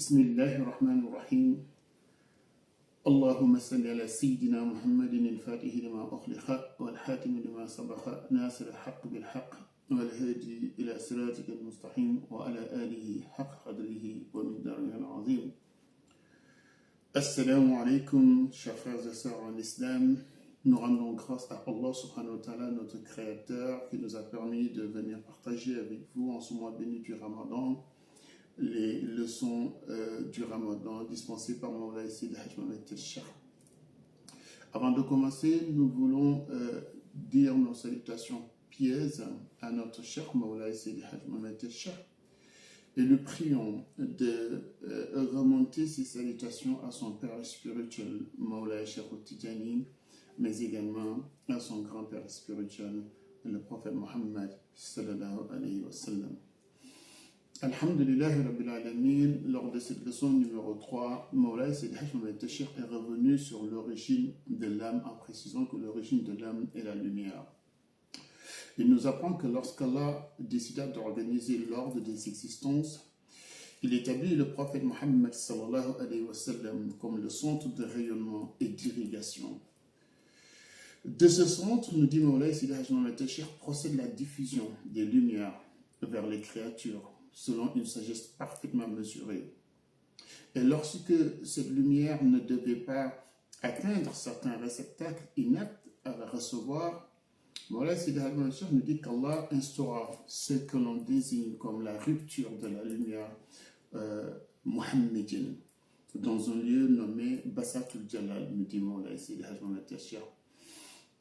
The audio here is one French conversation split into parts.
بسم الله الرحمن الرحيم اللهم صل على سيدنا محمد الفاتح لما أخلق والحاتم لما سبق ناصر الحق بالحق والهادي إلى صراطك المستقيم وعلى آله حق قدره ومقداره العظيم. Assalamu alaikum, chers frères et sœurs en islam. Nous rendons grâce à Allah subhanahu wa ta'ala, notre créateur, qui nous a permis de venir partager avec vous en ce mois béni du Ramadan les leçons du Ramadan dispensées par Mawlana Sidi Hajj Mohamed El-Cheikh. Avant de commencer, nous voulons dire nos salutations pieuses à notre Cheikh Mawlana Sidi Hajj Mohamed El-Cheikh et le prions de remonter ces salutations à son père spirituel Mawlana Cheikh Tidjani, mais également à son grand-père spirituel, le prophète Mohammed sallallahu alayhi wa sallam. Alhamdulillah Rabbil Alamin, lors de cette leçon numéro 3, Mawlana Sidi Hajj Mohamed El-Cheikh est revenu sur l'origine de l'âme en précisant que l'origine de l'âme est la lumière. Il nous apprend que lorsqu'Allah décida d'organiser l'ordre des existences, il établit le prophète Mohammed sallallahu alayhi wa sallam comme le centre de rayonnement et d'irrigation. De ce centre, nous dit Mawlana Sidi Hajj Mohamed El-Cheikh, procède la diffusion des lumières vers les créatures selon une sagesse parfaitement mesurée. Et lorsque cette lumière ne devait pas atteindre certains réceptacles inaptes à la recevoir, Mawlana Sidi Hajj Mohamed El-Cheikh nous dit qu'Allah instaura ce que l'on désigne comme la rupture de la lumière mohammedienne dans un lieu nommé Basatul Jalal, nous dit Mawlana Sidi Hajj Mohamed El-Cheikh.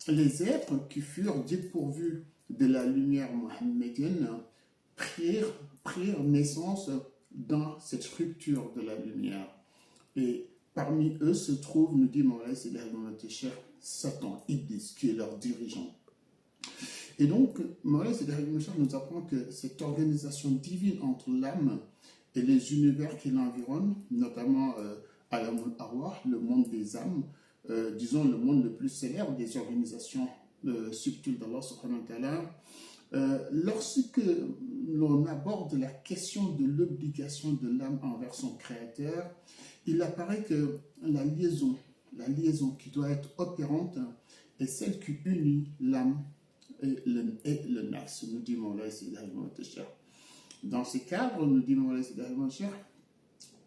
Les êtres qui furent dépourvus de la lumière mohammedienne prirent naissance dans cette rupture de la lumière. Et parmi eux se trouve, nous dit Mawlana Sidi Hajj Mohamed El-Cheikh, Satan, Iblis, qui est leur dirigeant. Et donc, Mawlana Sidi Hajj Mohamed El-Cheikh nous apprend que cette organisation divine entre l'âme et les univers qui l'environnent, notamment Alamul Arwah, le monde des âmes, disons le monde le plus célèbre des organisations subtiles d'Allah subhanahu wa ta'ala, lorsque l'on aborde la question de l'obligation de l'âme envers son créateur, il apparaît que la liaison qui doit être opérante est celle qui unit l'âme et le nafs, nous dit Mawlana Sidi Hajj Mohamed El-Cheikh. Dans ce cadre, nous dit Mawlana Sidi Hajj Mohamed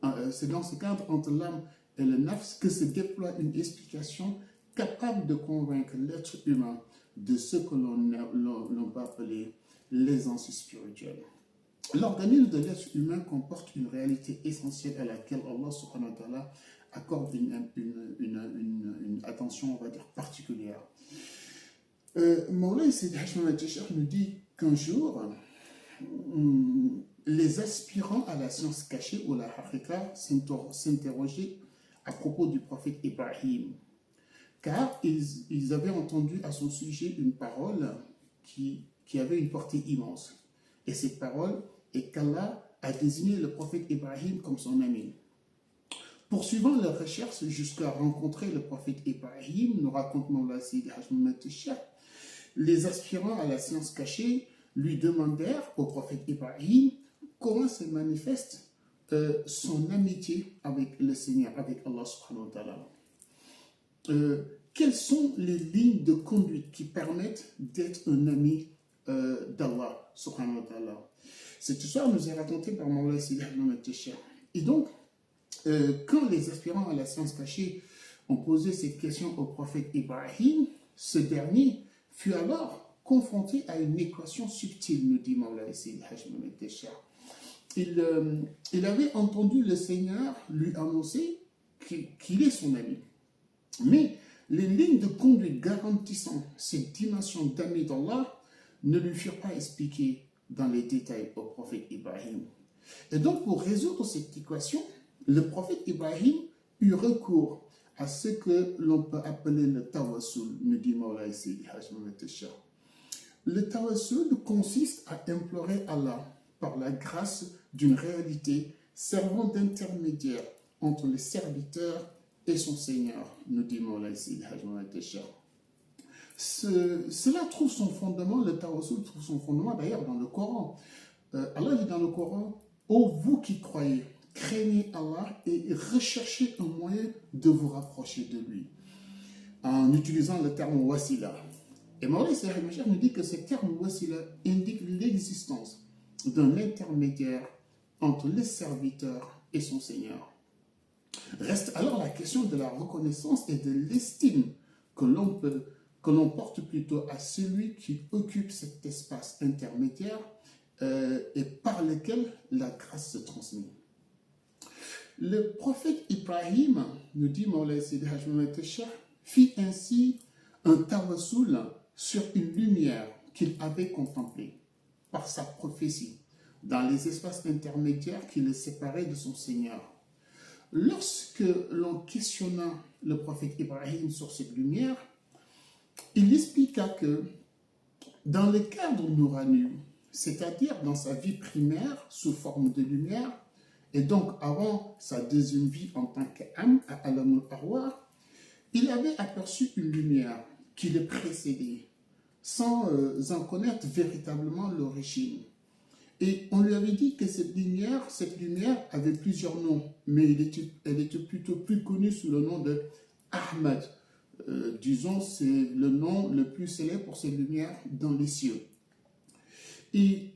El-Cheikh, c'est dans ce cadre entre l'âme et le nafs que se déploie une explication capable de convaincre l'être humain de ce que l'on peut appeler l'aisance spirituelle. L'organisme de l'être humain comporte une réalité essentielle à laquelle Allah subhanahu wa ta'ala accorde une attention, on va dire, particulière. Mawlana Sidi Hajj Mohamed El-Cheikh nous dit qu'un jour, les aspirants à la science cachée ou la haqiqa s'interrogeaient à propos du prophète Ibrahim, car ils avaient entendu à son sujet une parole qui avait une portée immense. Et cette parole est qu'Allah a désigné le prophète Ibrahim comme son ami. Poursuivant leurs recherches jusqu'à rencontrer le prophète Ibrahim, nous raconte Mawlana Sidi Hajj Mohamed El-Cheikh, les aspirants à la science cachée lui demandèrent au prophète Ibrahim comment se manifeste son amitié avec le Seigneur, avec Allah subhanahu wa ta'ala. Quelles sont les lignes de conduite qui permettent d'être un ami d'Allah subhanahu wa ta'ala? Cette histoire nous est racontée par Mawlana Sidi Hajj Mohamed El-Cheikh. Et donc, quand les aspirants à la science cachée ont posé cette question au prophète Ibrahim, ce dernier fut alors confronté à une équation subtile, nous dit Mawlana Sidi Hajj Mohamed El-Cheikh. Il avait entendu le Seigneur lui annoncer qu'il est son ami. Mais les lignes de conduite garantissant cette dimension d'ami d'Allah ne lui furent pas expliquées dans les détails au prophète Ibrahim. Et donc, pour résoudre cette équation, le prophète Ibrahim eut recours à ce que l'on peut appeler le tawassul, nous dit Mawlana Sidi Hajj Mohamed El-Cheikh. Le tawassul consiste à implorer Allah par la grâce d'une réalité servant d'intermédiaire entre le serviteur et son Seigneur, nous dit Mawlana Sidi Hajj Mohamed El-Cheikh. Cela trouve son fondement, le tawassul trouve son fondement d'ailleurs dans le Coran. Allah dit dans le Coran, ô vous qui croyez, craignez Allah et recherchez un moyen de vous rapprocher de lui, en utilisant le terme wasila. Et Mawlana Seydi Hadji Malick nous dit que ce terme wasila indique l'existence d'un intermédiaire entre le serviteur et son Seigneur. Reste alors la question de la reconnaissance et de l'estime que l'on porte plutôt à celui qui occupe cet espace intermédiaire et par lequel la grâce se transmet. Le prophète Ibrahim, nous dit Mawlana Seydi Hadji Malick, fit ainsi un tawassul sur une lumière qu'il avait contemplée par sa prophétie dans les espaces intermédiaires qui le séparaient de son Seigneur. Lorsque l'on questionna le prophète Ibrahim sur cette lumière, il expliqua que dans le cadre nourani, c'est-à-dire dans sa vie primaire sous forme de lumière, et donc avant sa deuxième vie en tant qu'âme à Alamul Arwah, il avait aperçu une lumière qui le précédait, sans en connaître véritablement l'origine. Et on lui avait dit que cette lumière avait plusieurs noms, mais elle était plutôt plus connue sous le nom de Ahmad. Disons, c'est le nom le plus célèbre pour cette lumière dans les cieux. Et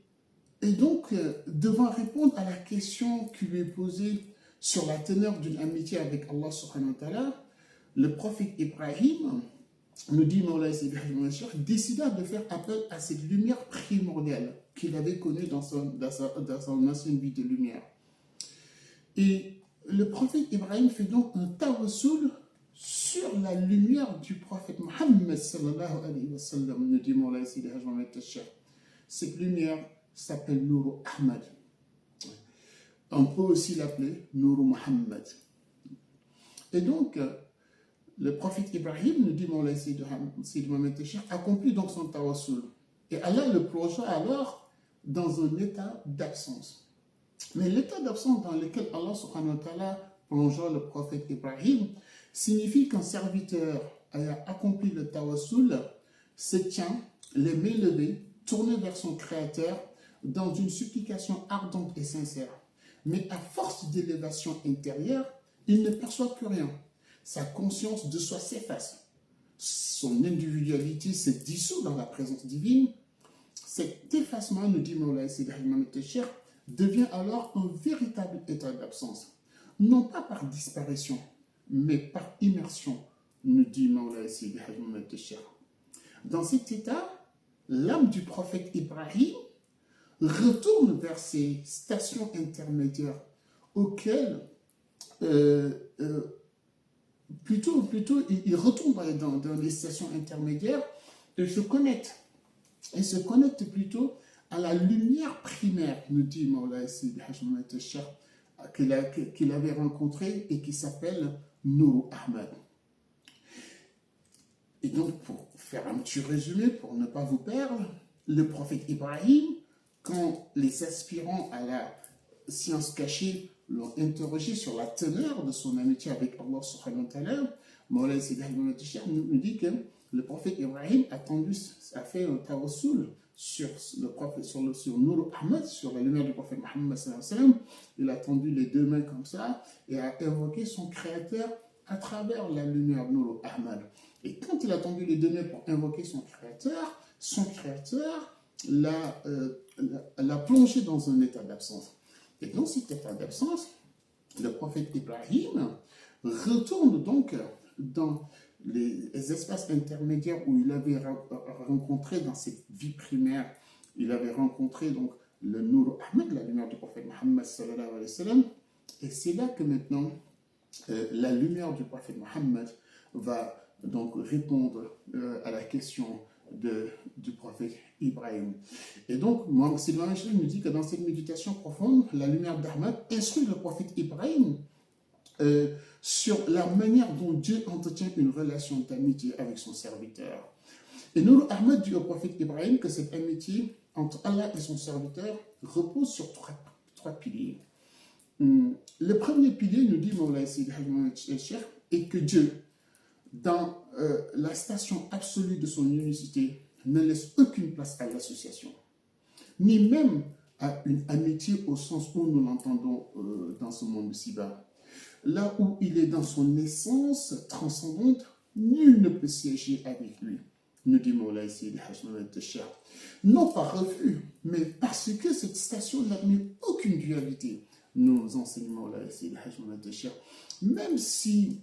donc, devant répondre à la question qui lui est posée sur la teneur d'une amitié avec Allah subhanahu wa ta'ala, le prophète Ibrahim, nous dit Mawlana Seydi Hadji Malick, décida de faire appel à cette lumière primordiale qu'il avait connue dans son ancienne vie de lumière. Et le prophète Ibrahim fait donc un tawassul sur la lumière du prophète Mohammed sallallahu alayhi wa sallam, nous dit Mawlana Seydi Hadji Malick. Cette lumière s'appelle Nour Ahmad. On peut aussi l'appeler Nour Muhammad. Et donc, le prophète Ibrahim, nous dit Mawlana Seydi Mouhamed Cheikh, accomplit donc son tawassul. Et Allah le plongea alors dans un état d'absence. Mais l'état d'absence dans lequel Allah subhanahu wa ta'ala plongea le prophète Ibrahim signifie qu'un serviteur ayant accompli le tawassul se tient, les mains levées, tourné vers son Créateur dans une supplication ardente et sincère. Mais à force d'élévation intérieure, il ne perçoit plus rien. Sa conscience de soi s'efface. Son individualité se dissout dans la présence divine. Cet effacement, nous dit Mawlana Seydi Hadji Malick Cheikh, devient alors un véritable état d'absence. Non pas par disparition, mais par immersion, nous dit Mawlana Seydi Hadji Malick Cheikh. Dans cet état, l'âme du prophète Ibrahim retourne vers ces stations intermédiaires auxquelles plutôt, il retourne dans les stations intermédiaires et se connecte. Il se connecte plutôt à la lumière primaire, nous dit Mawlana Seydi Hadji Malick Cheikh, qu'il avait rencontré et qui s'appelle Nour Ahmad. Et donc, pour faire un petit résumé, pour ne pas vous perdre, le prophète Ibrahim, quand les aspirants à la science cachée l'ont interrogé sur la teneur de son amitié avec Allah subhanahu wa ta'ala, Mawlana Seydi Hadji Malick Cheikh nous dit que le prophète Ibrahim a fait un tawassul sur Nour Ahmad, sur la lumière du prophète Mohammed sallallahu alayhi wa sallam. Il a tendu les deux mains comme ça et a évoqué son Créateur à travers la lumière de Nour Ahmad. Et quand il a tendu les deux mains pour invoquer son Créateur l'a plongé dans un état d'absence. Et dans cet état d'absence, le prophète Ibrahim retourne donc dans les espaces intermédiaires où il avait rencontré dans cette vie primaire, il avait rencontré donc le Nour Ahmad, la lumière du prophète Mohammed sallallahu alayhi wa sallam. Et c'est là que maintenant, la lumière du prophète Mohammed va donc répondre à la question du prophète Ibrahim. Et donc, Sylvain Michel nous dit que dans cette méditation profonde, la lumière d'Ahmad instruit le prophète Ibrahim sur la manière dont Dieu entretient une relation d'amitié avec son serviteur. Et Nour Ahmad dit au prophète Ibrahim que cette amitié entre Allah et son serviteur repose sur trois piliers. Le premier pilier, nous dit Mawlana Seydi Hadji Malick Cheikh, est que Dieu, dans la station absolue de son unicité, ne laisse aucune place à l'association, ni même à une amitié au sens où nous l'entendons dans ce monde ci-bas. Là où il est dans son essence transcendante, nul ne peut siéger avec lui, nous dit Moulay Sidi Haj Mohamed Tachar. Non par refus, mais parce que cette station n'admet aucune dualité, nous enseigne Moulay Sidi Haj Mohamed Tachar. Même si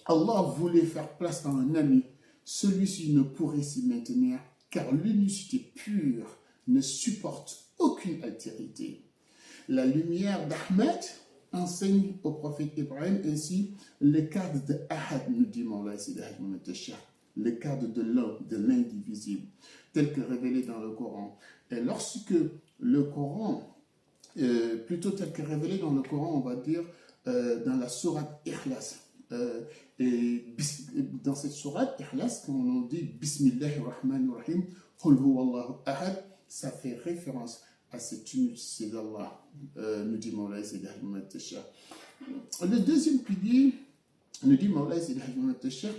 Allah voulait faire place à un ami, celui-ci ne pourrait s'y maintenir, car l'unicité pure ne supporte aucune altérité. La lumière d'Ahmed enseigne au prophète Ibrahim ainsi le cadre de Ahad, nous dit Moulay Sidi Haj Mohamed Tachar, le cadre de l'un, de l'indivisible, tel que révélé dans le Coran. Et lorsque le Coran, plutôt tel que révélé dans le Coran, on va dire dans la sourate Ikhlas, et dans cette sourate Ikhlas, quand on dit Bismillahirrahmanirrahim, Qul huwallahu ahad, ça fait référence à cette unicité d'Allah, nous dit Moulay Sidi Haj Mohamed Tachar. Le deuxième pilier, nous dit Moulay Sidi Haj Mohamed Tachar,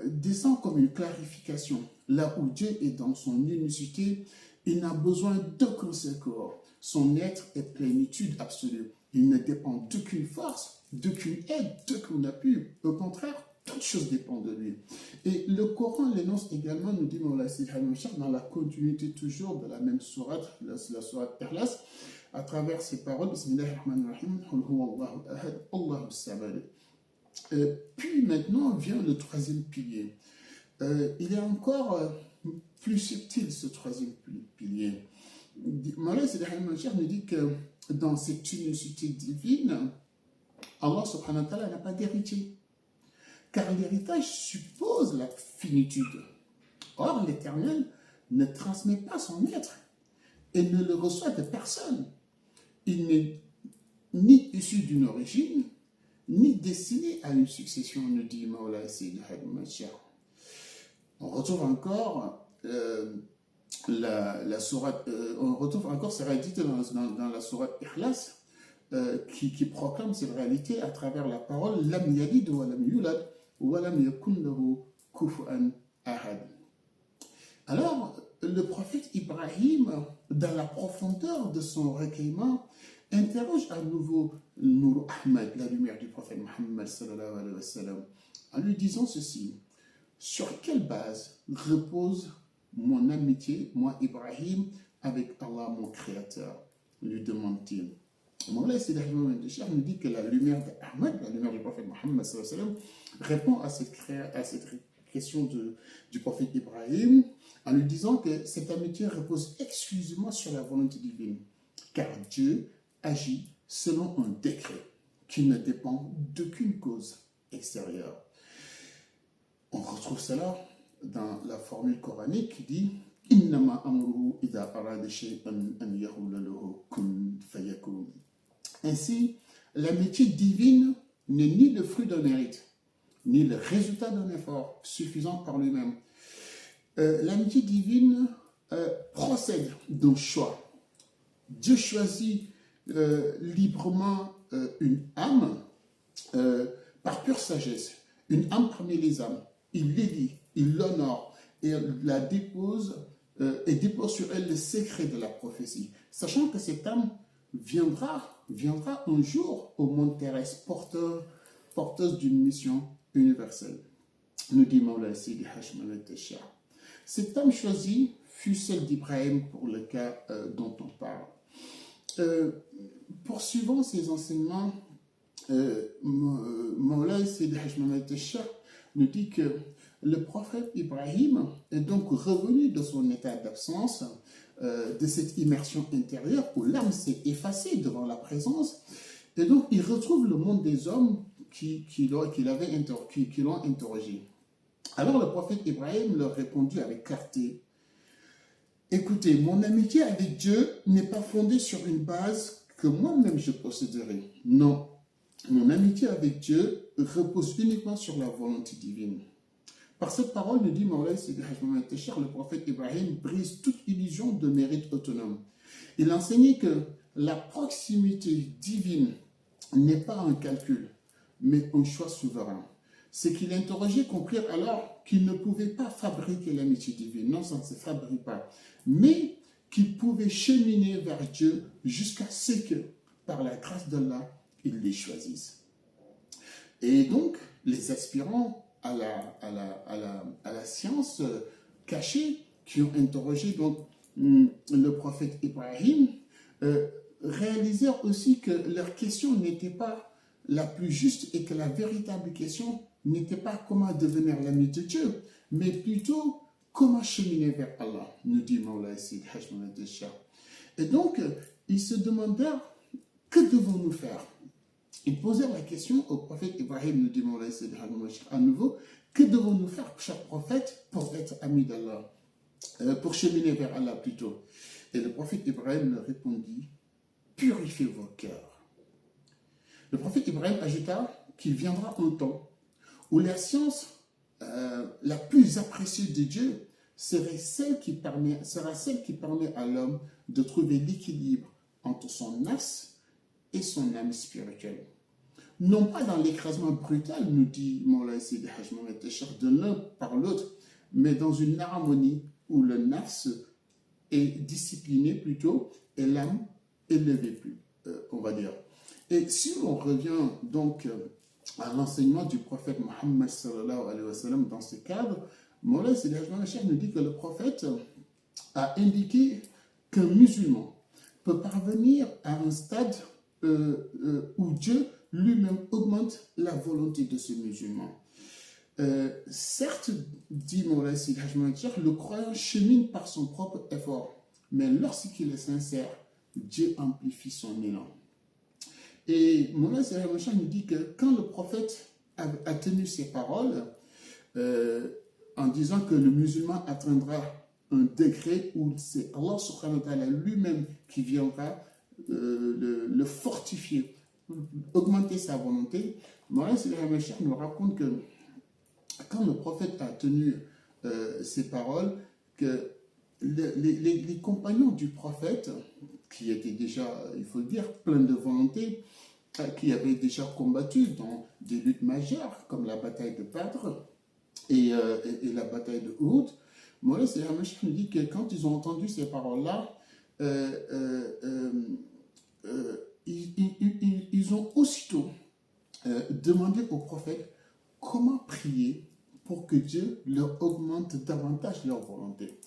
descend comme une clarification. Là où Dieu est dans son unicité, il n'a besoin d'aucun secours. Son être est plénitude absolue. Il ne dépend d'aucune force, d'aucune aide, d'aucun appui. Au contraire, toute chose dépend de lui. Et le Coran l'énonce également, nous dit Moulay Sidi Haj Mohamed Tachar, dans la continuité toujours de la même sourate, la sourate Ikhlas, à travers ces paroles, Bismillahirrahmanirrahim, Qul huwallahu ahad, Allahu samad. Puis maintenant vient le troisième pilier. Il est encore plus subtil, ce troisième pilier. Moulay Sidi Haj Mohamed Tachar nous dit que dans cette unicité divine, Allah subhanahu wa ta'ala n'a pas d'héritier. Car l'héritage suppose la finitude. Or, l'Éternel ne transmet pas son être et ne le reçoit de personne. Il n'est ni issu d'une origine, ni destiné à une succession, nous dit Moulay Sidi Haj Mohamed Tachar. On retrouve encore la sourate, on retrouve encore ces réalités dans la sourate Ikhlas, qui proclame cette réalité à travers la parole Lam yalid wa lam yulad wa lam yakun lahu kufuwan ahad. Alors, le prophète Ibrahim, dans la profondeur de son recueillement, interroge à nouveau Nour Ahmad, la lumière du prophète Muhammad sallallahu alayhi wa sallam, en lui disant ceci: sur quelle base repose mon amitié, moi Ibrahim, avec Allah mon créateur, lui demande-t-il. Moulay Sidi Haj Mohamed Tachar nous dit que la lumière d'Ahmad, la lumière du prophète Muhammad sallallahu alayhi wa sallam, répond à cette question du prophète Ibrahim en lui disant que cette amitié repose exclusivement sur la volonté divine, car Dieu agit selon un décret qui ne dépend d'aucune cause extérieure. On retrouve cela dans la formule coranique qui dit Innama amruhu idha arada shay'an an yaqula lahu kun fayakun. Ainsi, l'amitié divine n'est ni le fruit d'un mérite, ni le résultat d'un effort suffisant par lui-même. L'amitié divine procède d'un choix. Dieu choisit librement une âme par pure sagesse, une âme parmi les âmes. Il l'élit, il l'honore et la dépose sur elle le secret de la prophétie, sachant que cette âme viendra un jour au monde terrestre porteuse d'une mission universelle, nous dit Moulay Sidi Haj Mohamed Tachar. Cette âme choisie fut celle d'Ibrahim pour le cas dont on parle. Poursuivant ces enseignements, Moulay Sidi Haj Mohamed Tachar nous dit que le prophète Ibrahim est donc revenu de son état d'absence, de cette immersion intérieure où l'âme s'est effacée devant la présence, et donc il retrouve le monde des hommes qui l'ont interrogé. Alors le prophète Ibrahim leur répondit avec clarté: écoutez, mon amitié avec Dieu n'est pas fondée sur une base que moi-même je posséderai. Non, mon amitié avec Dieu repose uniquement sur la volonté divine. Par cette parole, nous dit Moulay Sidi Haj Mohamed Tachar, le prophète Ibrahim brise toute illusion de mérite autonome. Il enseignait que la proximité divine n'est pas un calcul, mais un choix souverain. Ce qu'il interrogeait comprirent alors qu'il ne pouvait pas fabriquer l'amitié divine. Non, ça ne se fabrique pas. Mais qu'ils pouvaient cheminer vers Dieu jusqu'à ce que, par la grâce d'Allah, ils les choisissent. Et donc, les aspirants à la science cachée qui ont interrogé donc, le prophète Ibrahim réalisèrent aussi que leur question n'était pas la plus juste et que la véritable question n'était pas comment devenir l'ami de Dieu, mais plutôt comment cheminer vers Allah, nous dit Mawla Sid Hajj Mohamed Shah. Et donc, ils se demandèrent que devons-nous faire. Ils posèrent la question au prophète Ibrahim, nous dit Mawla Sid Hajj Mohamed Shah à nouveau, que devons-nous faire, cher prophète, pour être amis d'Allah, pour cheminer vers Allah plutôt. Et le prophète Ibrahim leur répondit, purifiez vos cœurs. Le prophète Ibrahim ajouta qu'il viendra un temps où la science la plus appréciée de Dieu sera celle qui permet à l'homme de trouver l'équilibre entre son as et son âme spirituelle. Non pas dans l'écrasement brutal, nous dit Mawla Sidi Hajj Mohamed Tachar, de l'un par l'autre, mais dans une harmonie où le nafs est discipliné plutôt et l'âme élevée, on va dire. Et si on revient donc à l'enseignement du prophète Mohammed sallallahu alayhi wa sallam dans ce cadre, Mawla Sidi Hajj Mohamed Tachar nous dit que le prophète a indiqué qu'un musulman peut parvenir à un stade où Dieu lui-même augmente la volonté de ce musulman. Certes, dit Mawla Sidi Hajj Mohamed Tachar, le croyant chemine par son propre effort, mais lorsqu'il est sincère, Dieu amplifie son élan. Et Mawla Sidi Hajj Mohamed Tachar nous dit que quand le prophète a tenu ses paroles, en disant que le musulman atteindra un degré où c'est Allah subhanahu wa ta'ala lui-même qui viendra le fortifier, augmenter sa volonté, Mawla Sidi Hajj Mohamed Tachar nous raconte que quand le prophète a tenu ces paroles, que les compagnons du prophète, qui étaient déjà, il faut le dire, pleins de volonté, qui avaient déjà combattu dans des luttes majeures, comme la bataille de Badr et la bataille de Uhud, Mawla Sidi Hajj Mohamed Tachar nous dit que quand ils ont entendu ces paroles-là, ils ont aussitôt demandé au prophète comment prier pour que Dieu leur augmente davantage leur volonté.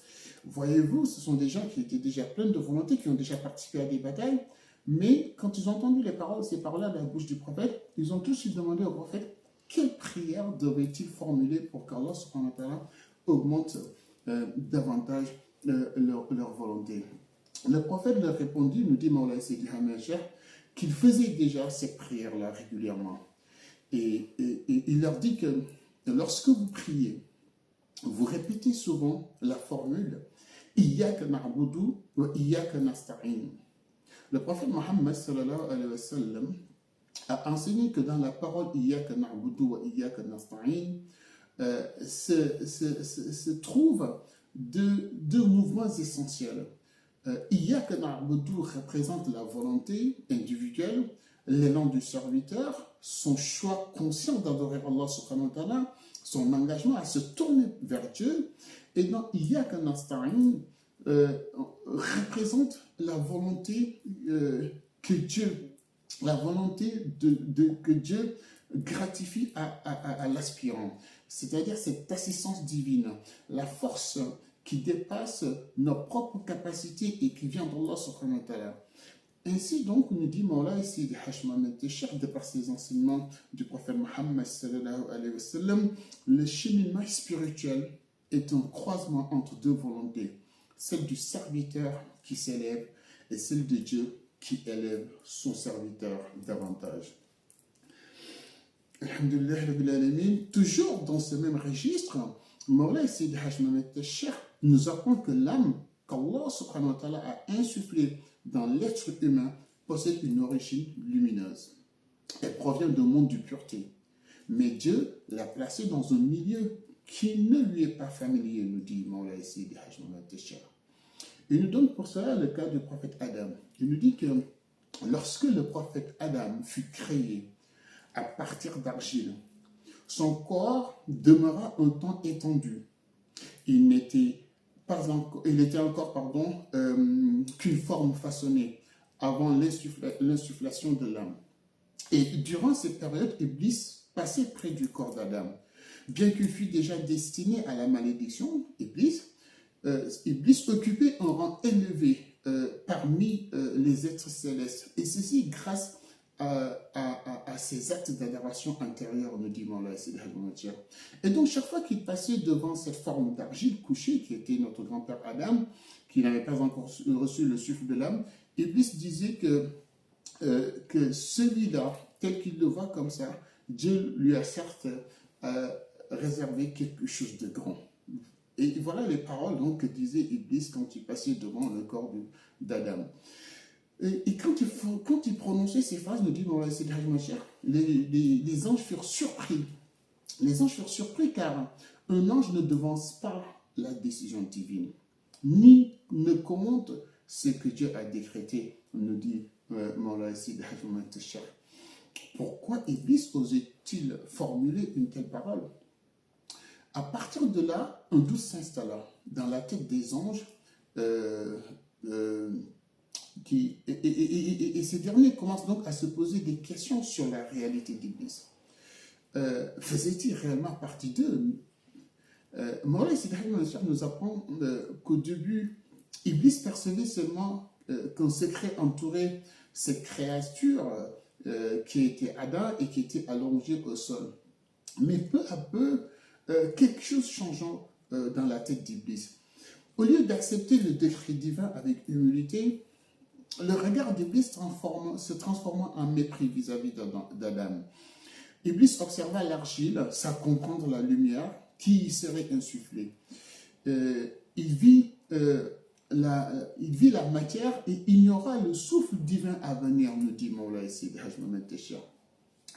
Voyez-vous, ce sont des gens qui étaient déjà pleins de volonté, qui ont déjà participé à des batailles, mais quand ils ont entendu ces paroles-là de la bouche du prophète, ils ont tous demandé au prophète quelle prière devait-il formuler pour qu'Allah subhanahu wa ta'ala augmente davantage leur volonté. Le prophète leur répondit, nous dit Mawla Sidi Hajj Mohamed Tachar, qu'il faisait déjà ces prières-là régulièrement. Et il leur dit que lorsque vous priez, vous répétez souvent la formule Iyyaka na'budu wa iyyaka nasta'in. Le prophète Mohammed sallallahu alayhi wa sallam a enseigné que dans la parole Iyyaka na'budu wa iyyaka nasta'in se trouvent deux mouvements essentiels. Iyyaka na'budu représente la volonté individuelle, l'élan du serviteur, son choix conscient d'adorer Allah subhanahu wa ta'ala, son engagement à se tourner vers Dieu. Et dans Iyyaka nasta'in représente la volonté que Dieu gratifie à l'aspirant. C'est-à-dire cette assistance divine, la force qui dépasse nos propres capacités et qui vient d'Allah subhanahu wa ta'ala. Ainsi donc, nous dit Mawla Sidi Hajj Mohamed Tachar, de par ses enseignements du prophète Mohammed sallallahu alayhi wa sallam, le cheminement spirituel est un croisement entre deux volontés, celle du serviteur qui s'élève et celle de Dieu qui élève son serviteur davantage. Alhamdulillah Rabbil Alamin. Toujours dans ce même registre, Mawla Sidi Hajj Mohamed Tachar nous apprend que l'âme qu'Allah subhanahu wa ta'ala a insufflée dans l'être humain possède une origine lumineuse. Elle provient d'un monde de pureté. Mais Dieu l'a placée dans un milieu qui ne lui est pas familier, nous dit Mawla Sidi Hajj Mohamed Tachar. Il nous donne pour cela le cas du prophète Adam. Il nous dit que lorsque le prophète Adam fut créé à partir d'argile, son corps demeura un temps étendu. Il n'était il était encore, pardon, qu'une forme façonnée avant l'insufflation de l'âme. Et durant cette période, Iblis passait près du corps d'Adam. Bien qu'il fût déjà destiné à la malédiction, Iblis occupait un rang élevé parmi les êtres célestes. Et ceci grâce à ses actes d'adoration intérieure, nous dit Mawla Sidi Hajj Mahamad. Et donc, chaque fois qu'il passait devant cette forme d'argile couchée, qui était notre grand-père Adam, qui n'avait pas encore reçu le souffle de l'âme, Iblis disait que celui-là, tel qu'il le voit comme ça, Dieu lui a certes réservé quelque chose de grand. Et voilà les paroles donc, que disait Iblis quand il passait devant le corps d'Adam. Et quand il prononçait ces phrases, nous dit les anges furent surpris. Les anges furent surpris car un ange ne devance pas la décision divine, ni ne commente ce que Dieu a décrété, nous dit Mawla Sidi Hajj Mahamad. Pourquoi Iblis osait-il formuler une telle parole? À partir de là, un doute s'installa dans la tête des anges et ces derniers commencent donc à se poser des questions sur la réalité d'Iblis. Faisait-il réellement partie d'eux? Mawla Sidi Hajj Mahamad nous apprend qu'au début, Iblis percevait seulement qu'un secret entourait cette créature qui était Adam et qui était allongée au sol. Mais peu à peu, quelque chose changeant dans la tête d'Iblis. Au lieu d'accepter le décret divin avec humilité, le regard d'Iblis se transforma en mépris vis-à-vis d'Adam. Iblis observa l'argile sans comprendre la lumière qui y serait insufflée. Il vit la matière et ignora le souffle divin à venir, nous dit Mawla Sidi Hajj Mahamad.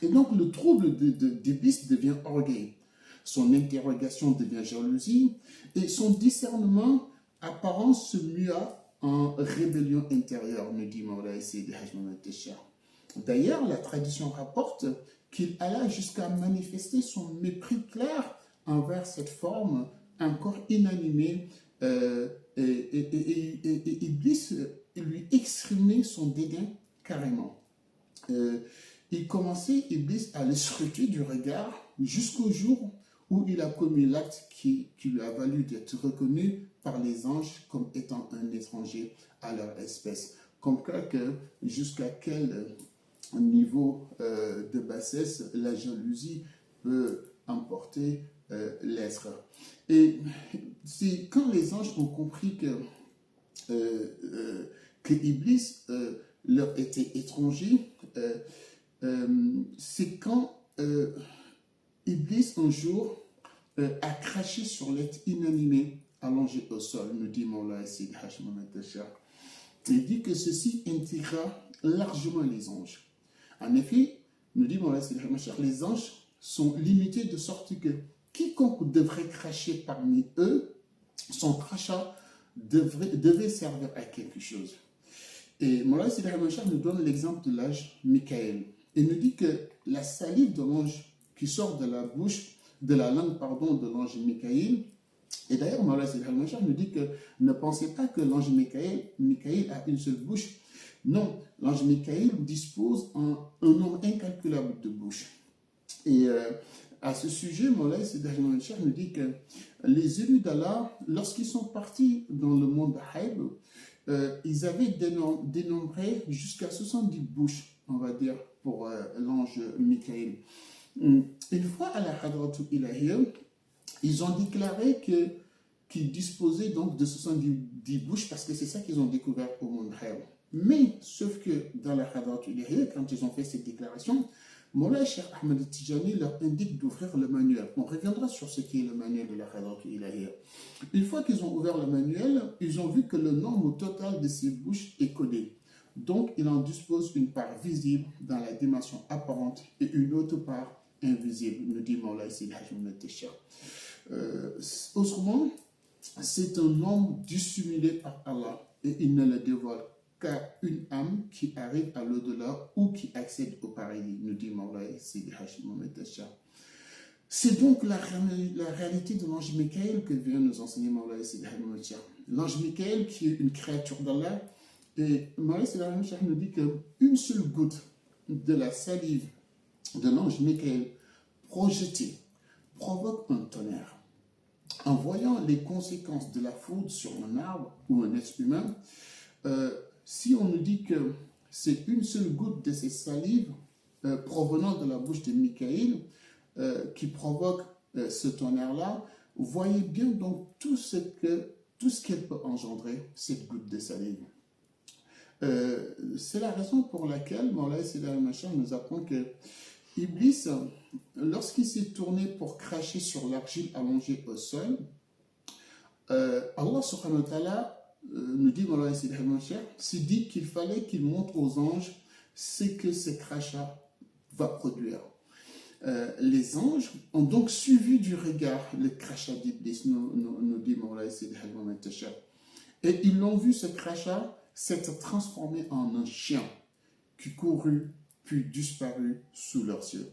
Et donc le trouble d'Iblis devient orgueil, son interrogation devient jalousie et son discernement apparent se mua en rébellion intérieure, nous dit Mawla Sidi Hajj Mahamad. D'ailleurs, la tradition rapporte qu'il alla jusqu'à manifester son mépris clair envers cette forme encore inanimée et Iblis lui exprimait son dédain carrément. Il commençait, Iblis, à le scruter du regard jusqu'au jour où il a commis l'acte qui lui a valu d'être reconnu par les anges comme étant un étranger à leur espèce. Comme que jusqu'à quel niveau de bassesse la jalousie peut emporter l'être. Et c'est quand les anges ont compris que Iblis leur était étranger, c'est quand Iblis un jour a craché sur l'être inanimé allongé au sol, nous dit Mawla Sidi Hajj Mahamad. Il dit que ceci intriga largement les anges. En effet, nous dit Mawla Sidi Hajj Mahamad, les anges sont limités de sorte que quiconque devrait cracher parmi eux, son crachat devait servir à quelque chose. Et Mawla Sidi Hajj Mahamad nous donne l'exemple de l'ange Michael. Il nous dit que la salive de l'ange qui sort de la bouche, de la langue, pardon, de l'ange Michael, et d'ailleurs Mawla Sidi Hajj Mahamad nous dit que ne pensez pas que l'ange Michael a une seule bouche. Non, l'ange Michael dispose un nombre incalculable de bouches. Et à ce sujet, Mawla Sidi Hajj Mahamad nous dit que les élus d'Allah, lorsqu'ils sont partis dans le monde d'Haïb, ils avaient dénombré jusqu'à 70 bouches, on va dire, pour l'ange Michael. Une fois à la Hadratul Ilahiyya, ils ont déclaré qu'ils disposaient donc de 70 bouches parce que c'est ça qu'ils ont découvert au monde Haïb. Mais, sauf que dans la Hadratul Ilahiyya, quand ils ont fait cette déclaration, Mawla Cheikh Ahmed Tijani leur indique d'ouvrir le manuel. On reviendra sur ce qui est le manuel de la Hadratul Ilahiyya. Une fois qu'ils ont ouvert le manuel, ils ont vu que le nombre total de ces bouches est codé. Donc, il en dispose une part visible dans la dimension apparente et une autre part invisible, nous dit Mawla Sidi Hajj Mahamad. Autrement, c'est un nombre dissimulé par Allah et il ne le dévoile qu'à une âme qui arrive à l'au-delà ou qui accède au paradis, nous dit Mawla Sidi Hajj Mahamad. C'est donc la réalité de l'ange Michael que vient nous enseigner Mawlana Sidi Ahmed Shah. L'ange Michael qui est une créature d'Allah, et Mawlana Sidi Ahmed Shah nous dit qu'une seule goutte de la salive de l'ange Michael projetée provoque un tonnerre. En voyant les conséquences de la foudre sur un arbre ou un être humain, si on nous dit que c'est une seule goutte de ces salives provenant de la bouche de Michael qui provoque ce tonnerre-là, vous voyez bien donc tout ce qu'elle peut engendrer, cette goutte de salive. C'est la raison pour laquelle Mawlana Sidi Ahmed Shah nous apprend que Iblis, lorsqu'il s'est tourné pour cracher sur l'argile allongée au sol, Allah subhanahu wa ta'ala nous dit, Mawlana Sidi Ahmed Shah, s'est dit qu'il fallait qu'il montre aux anges ce que ce crachat va produire. Les anges ont donc suivi du regard le crachat d'Iblis, nous dit Mawlana Sidi Ahmed Shah. Et ils l'ont vu, ce crachat, s'être transformé en un chien qui courut puis disparut sous leurs yeux.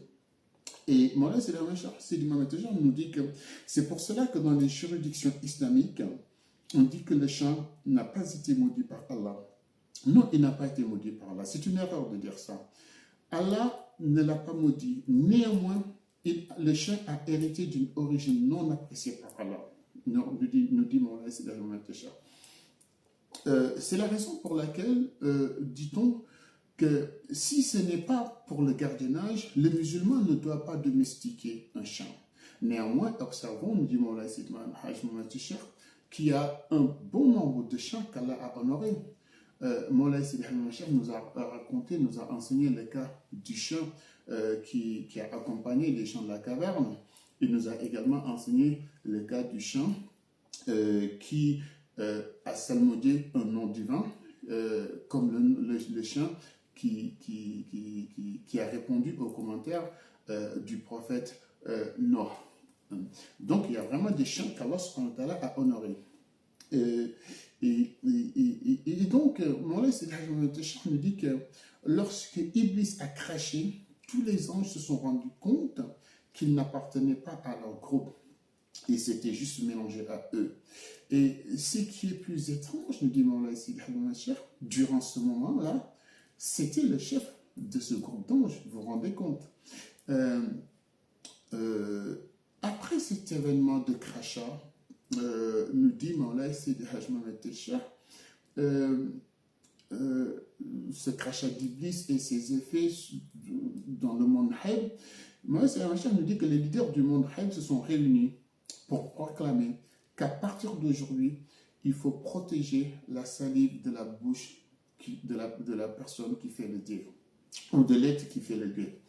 Et Mawlana Sidi Ahmed Shah nous dit que c'est pour cela que dans les juridictions islamiques, on dit que le chien n'a pas été maudit par Allah. Non, il n'a pas été maudit par Allah. C'est une erreur de dire ça. Allah ne l'a pas maudit. Néanmoins, le chien a hérité d'une origine non appréciée par Allah. Nous dit Mawlana Sidi Ahmed Shah. C'est la raison pour laquelle, dit-on, que si ce n'est pas pour le gardiennage, le musulman ne doit pas domestiquer un chien. Néanmoins, observons, nous dit Mawlana Sidi Ahmed Shah, qu'il y a un bon nombre de chiens qu'Allah a honorés. Mawlana Sidi Ahmed Shah nous a raconté, nous a enseigné le cas du chien qui a accompagné les chiens de la caverne. Il nous a également enseigné le cas du chien qui a salmodié un nom divin, comme le chien qui a répondu aux commentaires du prophète Noah. Donc il y a vraiment des chiens qu'Allah a honorés. Et donc, Mawlana Sidi Ahmed Shah nous dit que lorsque Iblis a craché, tous les anges se sont rendus compte qu'ils n'appartenaient pas à leur groupe. Ils s'étaient juste mélangés à eux. Et ce qui est plus étrange, nous dit Mawlana Sidi Ahmed Shah, durant ce moment-là, c'était le chef de ce groupe d'anges, vous vous rendez compte. Après cet événement de crachat, nous dit Mawlana Sidi Ahmed Shah, ce crachat d'Iblis et ses effets dans le monde Haïb, Mawlana Sidi Ahmed Shah nous dit que les leaders du monde Haïb se sont réunis pour proclamer qu'à partir d'aujourd'hui, il faut protéger la salive de la bouche de la personne qui fait le dé, ou de l'être qui fait le dé.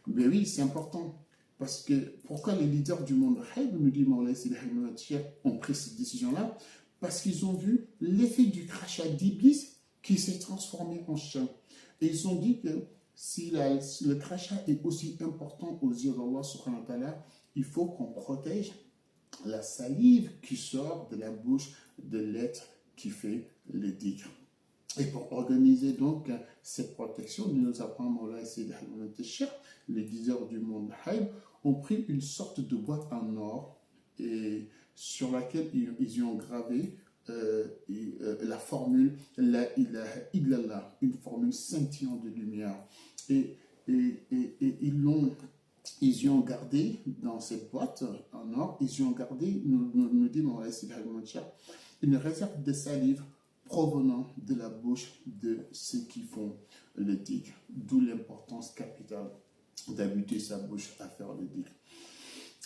Mais oui, c'est important. Parce que pourquoi les leaders du monde Haïb, nous dit Mawlana Sidi Ahmed Shah, ont pris cette décision-là? Parce qu'ils ont vu l'effet du crachat d'Iblis qui s'est transformé en chien. Et ils ont dit que si le crachat est aussi important aux yeux d'Allah subhanahu wa ta'ala, il faut qu'on protège la salive qui sort de la bouche de l'être qui fait le dhikr. Et pour organiser donc cette protection, nous apprend Mawlana Sidi Ahmed Shah, les leaders du monde Haïb ont pris une sorte de boîte en or et sur laquelle ils y ont gravé la formule La ilaha illallah, une formule scintillante de lumière. Et ils y ont gardé dans cette boîte en or, ils y ont gardé, nous dit Mawlana Sidi Ahmed Shah, une réserve de salive provenant de la bouche de ceux qui font le dhikr, d'où l'importance capitale d'habituer sa bouche à faire le dhikr.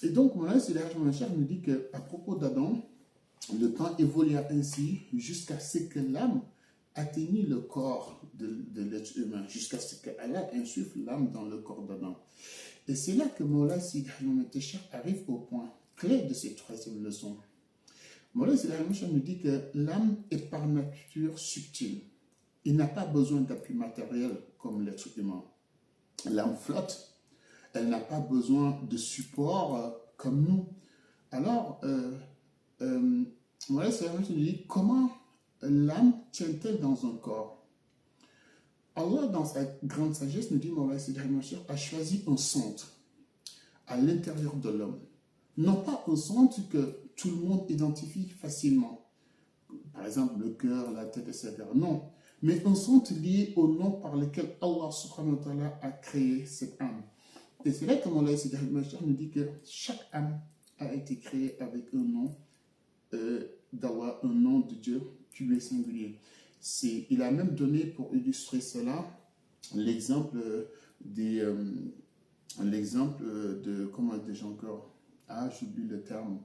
Et donc, Mawlana Sidi Ahmed Shah nous dit qu'à propos d'Adam, le temps évolua ainsi jusqu'à ce que l'âme atteignit le corps de l'être humain, jusqu'à ce qu'Allah insuffle l'âme dans le corps d'Adam. Et c'est là que Mawlana Sidi Ahmed Shah arrive au point clé de cette troisième leçon. Mawlana Sidi Ahmed Shah nous dit que l'âme est par nature subtile. Il n'a pas besoin d'appui matériel comme l'être humain. L'âme flotte. Elle n'a pas besoin de support comme nous. Alors, Mawlana Sidi Ahmed Shah nous dit comment l'âme tient-elle dans un corps? Allah, dans sa grande sagesse, nous dit Mawlana Sidi Ahmed Shah a choisi un centre. à l'intérieur de l'homme. Non pas un centre que tout le monde identifie facilement, par exemple le cœur, la tête, etc. Non, mais un centre lié au nom par lequel Allah subhanahu wa ta'ala a créé cette âme. Et c'est là que Moulay Sidi Ahmed Machar nous dit que chaque âme a été créée avec un nom d'Allah, un nom de Dieu qui lui est singulier. Il a même donné pour illustrer cela l'exemple de comment déjà encore, j'oublie le terme,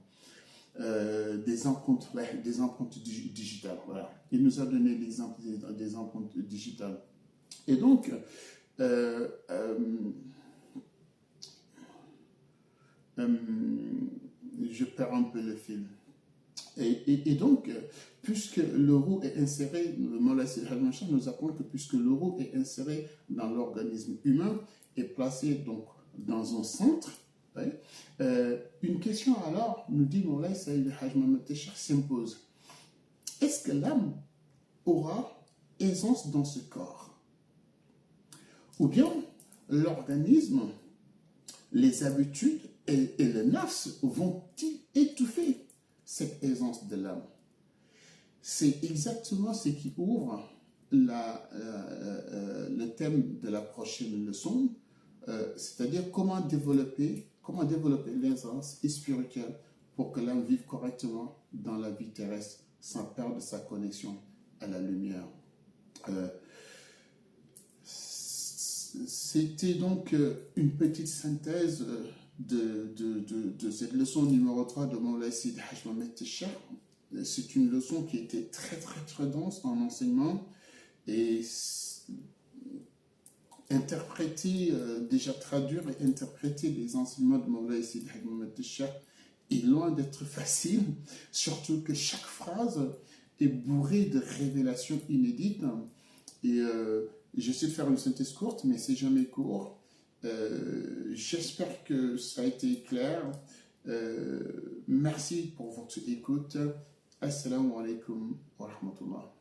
des empreintes digitales. Voilà. Il nous a donné l'exemple des empreintes digitales. Et donc, je perds un peu le fil. Et donc, puisque l'euro est inséré, Moulay Sidi Ahmed Machar nous apprend que puisque l'euro est inséré dans l'organisme humain et placé donc dans un centre, ouais, une question alors, nous dit Moulay Sidi Ahmed Machar, s'impose. Est-ce que l'âme aura aisance dans ce corps? Ou bien l'organisme, les habitudes et le nafs vont-ils étouffer cette aisance de l'âme? C'est exactement ce qui ouvre le thème de la prochaine leçon, c'est-à-dire comment développer l'aisance spirituelle pour que l'âme vive correctement dans la vie terrestre sans perdre sa connexion à la lumière. C'était donc une petite synthèse de cette leçon numéro 3 de Moulay Sidi Ahmed Machar. C'est une leçon qui était très très très dense en enseignement et déjà traduire et interpréter les enseignements de Moulay Sidi Ahmed Machar est loin d'être facile, surtout que chaque phrase est bourrée de révélations inédites. Et j'essaie de faire une synthèse courte, mais c'est jamais court. J'espère que ça a été clair. Merci pour votre écoute. Assalamu alaikum wa rahmatullah.